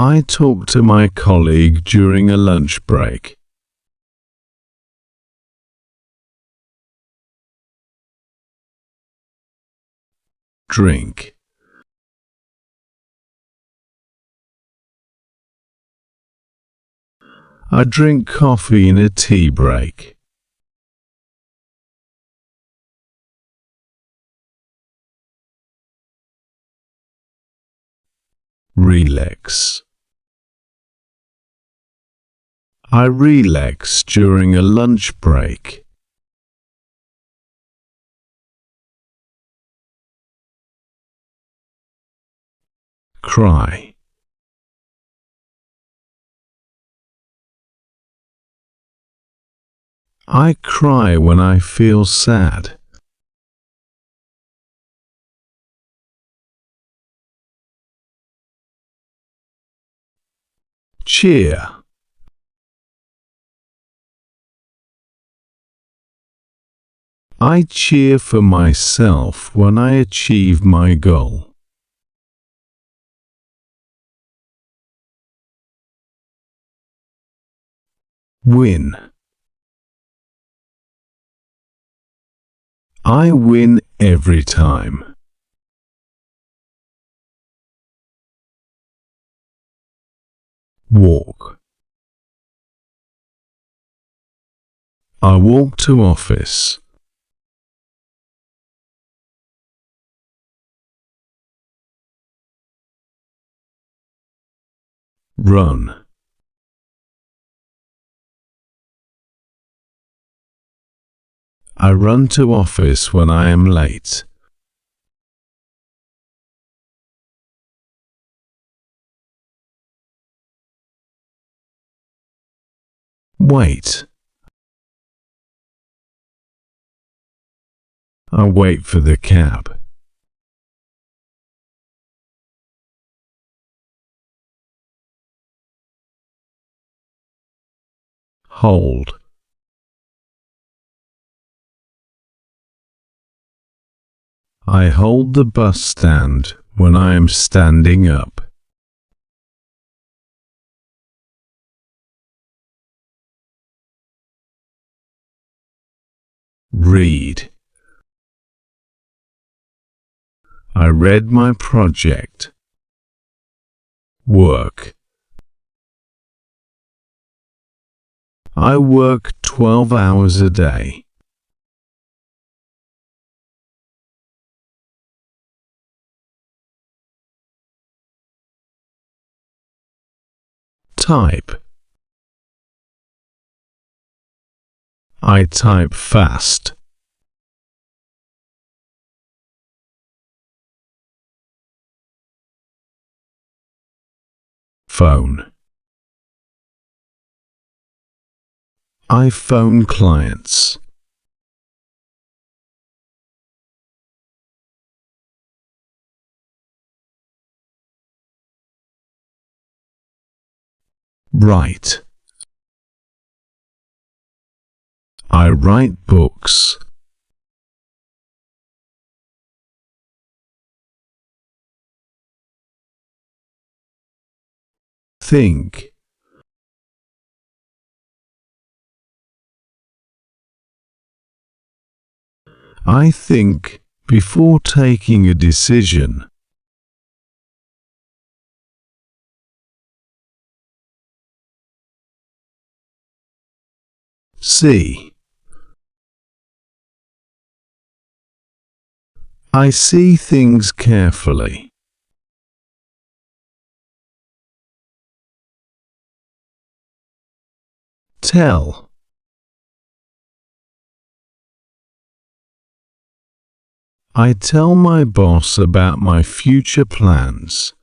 I talk to my colleague during a lunch break. Drink. I drink coffee in a tea break. Relax. I relax during a lunch break. Cry. I cry when I feel sad. Cheer. I cheer for myself when I achieve my goal. Win. I win every time. Walk. I walk to office. Run. I run to office when I am late. Wait. I wait for the cab. Hold. I hold the bus stand when I am standing up. Read. I read my project. Work. I work 12 hours a day. Type. I type fast. Phone. I phone clients. Write. I write books. Think. I think before taking a decision. See. I see things carefully. Tell. I tell my boss about my future plans.